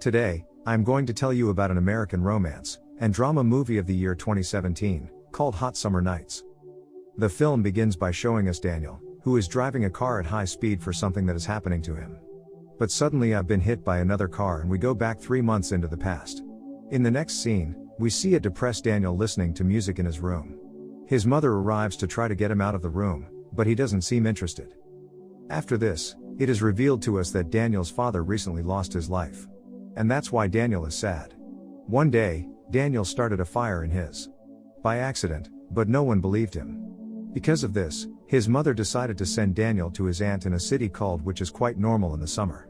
Today, I'm going to tell you about an American romance and drama movie of the year 2017, called Hot Summer Nights. The film begins by showing us Daniel, who is driving a car at high speed for something that is happening to him. But suddenly I've been hit by another car and we go back 3 months into the past. In the next scene, we see a depressed Daniel listening to music in his room. His mother arrives to try to get him out of the room, but he doesn't seem interested. After this, it is revealed to us that Daniel's father recently lost his life. And that's why Daniel is sad. One day, Daniel started a fire in his by accident, but no one believed him. Because of this, his mother decided to send Daniel to his aunt in a city called, which is quite normal in the summer.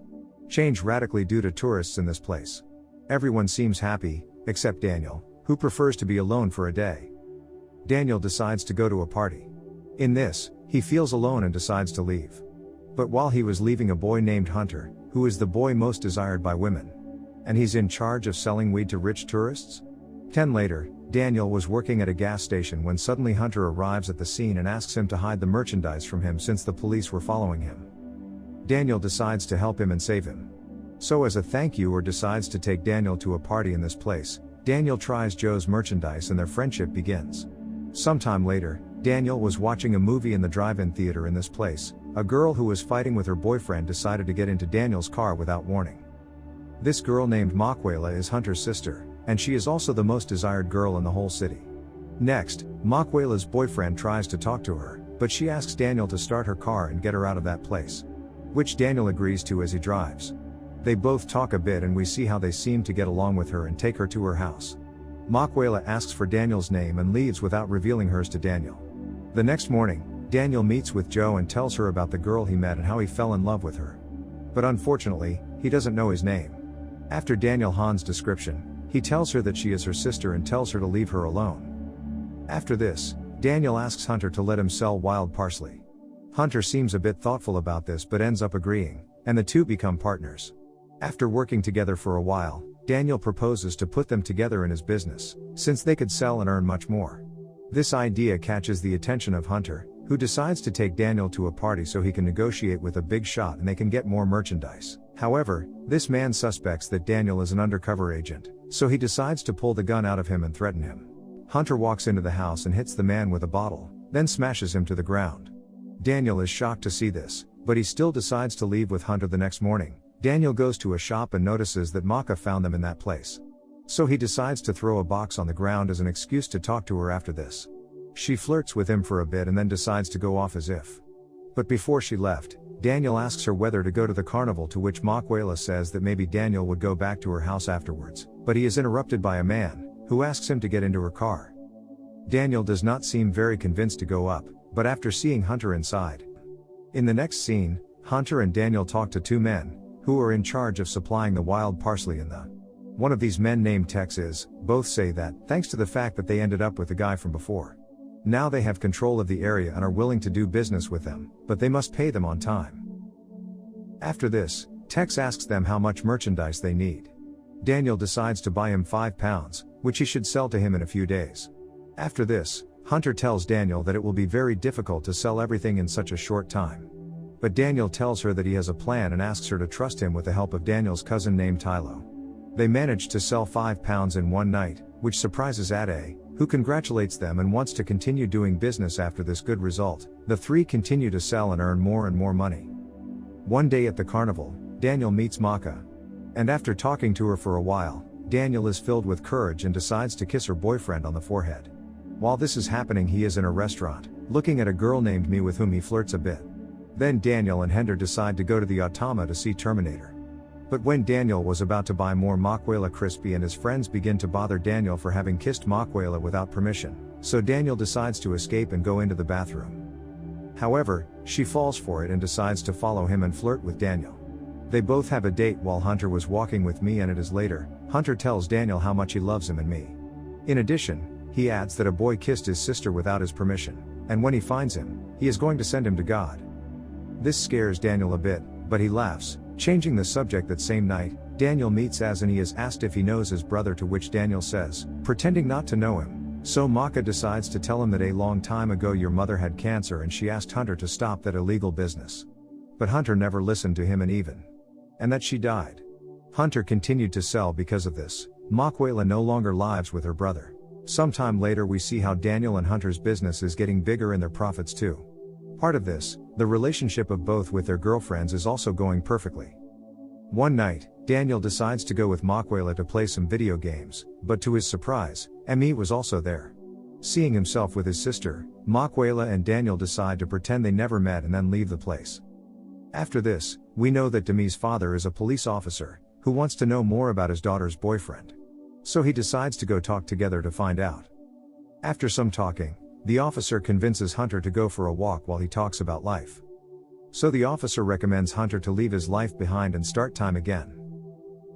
Changed radically due to tourists in this place. Everyone seems happy, except Daniel, who prefers to be alone for a day. Daniel decides to go to a party. In this, he feels alone and decides to leave. But while he was leaving, a boy named Hunter, who is the boy most desired by women. And he's in charge of selling weed to rich tourists? 10 later, Daniel was working at a gas station when suddenly Hunter arrives at the scene and asks him to hide the merchandise from him since the police were following him. Daniel decides to help him and save him. So as a thank you, or decides to take Daniel to a party in this place, Daniel tries Joe's merchandise and their friendship begins. Sometime later, Daniel was watching a movie in the drive-in theater in this place. A girl who was fighting with her boyfriend decided to get into Daniel's car without warning. This girl named Makwela is Hunter's sister, and she is also the most desired girl in the whole city. Next, Makwela's boyfriend tries to talk to her, but she asks Daniel to start her car and get her out of that place. Which Daniel agrees to as he drives. They both talk a bit and we see how they seem to get along with her and take her to her house. Makwela asks for Daniel's name and leaves without revealing hers to Daniel. The next morning, Daniel meets with Joe and tells her about the girl he met and how he fell in love with her. But unfortunately, he doesn't know his name. After Daniel Hahn's description, he tells her that she is her sister and tells her to leave her alone. After this, Daniel asks Hunter to let him sell wild parsley. Hunter seems a bit thoughtful about this but ends up agreeing, and the two become partners. After working together for a while, Daniel proposes to put them together in his business, since they could sell and earn much more. This idea catches the attention of Hunter, who decides to take Daniel to a party so he can negotiate with a big shot and they can get more merchandise. However, this man suspects that Daniel is an undercover agent, so he decides to pull the gun out of him and threaten him. Hunter walks into the house and hits the man with a bottle, then smashes him to the ground. Daniel is shocked to see this, but he still decides to leave with Hunter the next morning. Daniel goes to a shop and notices that Maka found them in that place. So he decides to throw a box on the ground as an excuse to talk to her after this. She flirts with him for a bit and then decides to go off as if. But before she left, Daniel asks her whether to go to the carnival, to which Makwela says that maybe Daniel would go back to her house afterwards, but he is interrupted by a man, who asks him to get into her car. Daniel does not seem very convinced to go up, but after seeing Hunter inside. In the next scene, Hunter and Daniel talk to 2 men, who are in charge of supplying the wild parsley in the. One of these men named Tex is, both say that, thanks to the fact that they ended up with the guy from before. Now they have control of the area and are willing to do business with them, but they must pay them on time. After this, Tex asks them how much merchandise they need. Daniel decides to buy him £5, which he should sell to him in a few days. After this, Hunter tells Daniel that it will be very difficult to sell everything in such a short time. But Daniel tells her that he has a plan and asks her to trust him with the help of Daniel's cousin named Tylo. They manage to sell £5 in one night, which surprises Ade, who congratulates them and wants to continue doing business after this good result. The 3 continue to sell and earn more and more money. One day at the carnival, Daniel meets Maka. And after talking to her for a while, Daniel is filled with courage and decides to kiss her boyfriend on the forehead. While this is happening, he is in a restaurant, looking at a girl named Me with whom he flirts a bit. Then Daniel and Hender decide to go to the Automa to see Terminator. But when Daniel was about to buy more, Makwela Crispy and his friends begin to bother Daniel for having kissed Makwela without permission, so Daniel decides to escape and go into the bathroom. However, she falls for it and decides to follow him and flirt with Daniel. They both have a date while Hunter was walking with Me, and it is later, Hunter tells Daniel how much he loves him and Me. In addition, he adds that a boy kissed his sister without his permission, and when he finds him, he is going to send him to God. This scares Daniel a bit, but he laughs. Changing the subject, that same night, Daniel meets Az and he is asked if he knows his brother, to which Daniel says, pretending not to know him. So Maka decides to tell him that a long time ago your mother had cancer and she asked Hunter to stop that illegal business. But Hunter never listened to him and that she died. Hunter continued to sell because of this. Maquela no longer lives with her brother. Sometime later we see how Daniel and Hunter's business is getting bigger and their profits too. Part of this, the relationship of both with their girlfriends is also going perfectly. One night, Daniel decides to go with Maquela to play some video games, but to his surprise, Emmy was also there. Seeing himself with his sister, Maquela and Daniel decide to pretend they never met and then leave the place. After this, we know that Demi's father is a police officer, who wants to know more about his daughter's boyfriend. So he decides to go talk together to find out. After some talking, the officer convinces Hunter to go for a walk while he talks about life. So the officer recommends Hunter to leave his life behind and start time again.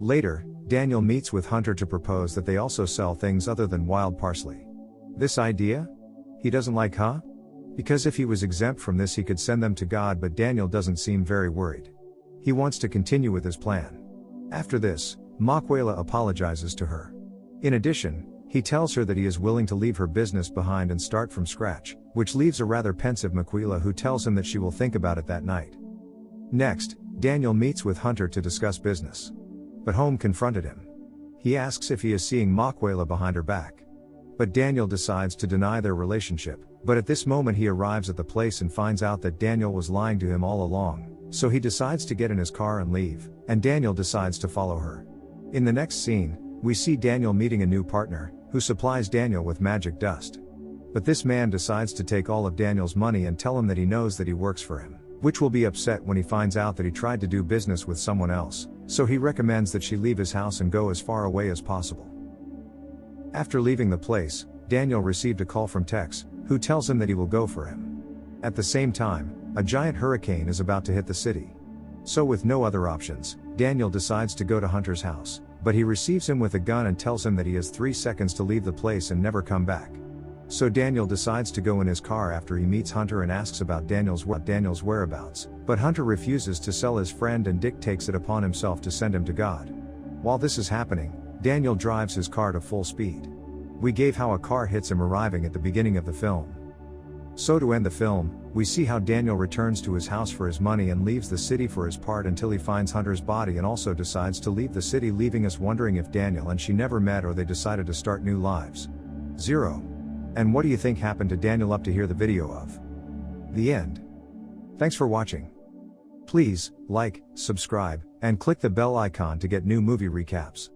Later, Daniel meets with Hunter to propose that they also sell things other than wild parsley. This idea? He doesn't like, huh? Because if he was exempt from this he could send them to God, but Daniel doesn't seem very worried. He wants to continue with his plan. After this, Maquela apologizes to her. In addition, he tells her that he is willing to leave her business behind and start from scratch, which leaves a rather pensive Maquela, who tells him that she will think about it that night. Next, Daniel meets with Hunter to discuss business. But Home confronted him. He asks if he is seeing Maquela behind her back. But Daniel decides to deny their relationship, but at this moment he arrives at the place and finds out that Daniel was lying to him all along, so he decides to get in his car and leave, and Daniel decides to follow her. In the next scene, we see Daniel meeting a new partner, who supplies Daniel with magic dust. But this man decides to take all of Daniel's money and tell him that he knows that he works for him, which will be upset when he finds out that he tried to do business with someone else, so he recommends that she leave his house and go as far away as possible. After leaving the place, Daniel received a call from Tex, who tells him that he will go for him. At the same time, a giant hurricane is about to hit the city. So with no other options, Daniel decides to go to Hunter's house, but he receives him with a gun and tells him that he has 3 seconds to leave the place and never come back. So Daniel decides to go in his car after he meets Hunter and asks about Daniel's whereabouts, but Hunter refuses to sell his friend and Dick takes it upon himself to send him to God. While this is happening, Daniel drives his car to full speed. We gave how a car hits him arriving at the beginning of the film. So to end the film, we see how Daniel returns to his house for his money and leaves the city for his part until he finds Hunter's body and also decides to leave the city, leaving us wondering if Daniel and she never met or they decided to start new lives. 0. And what do you think happened to Daniel up to here the video of the end? Thanks for watching. Please, like, subscribe, and click the bell icon to get new movie recaps.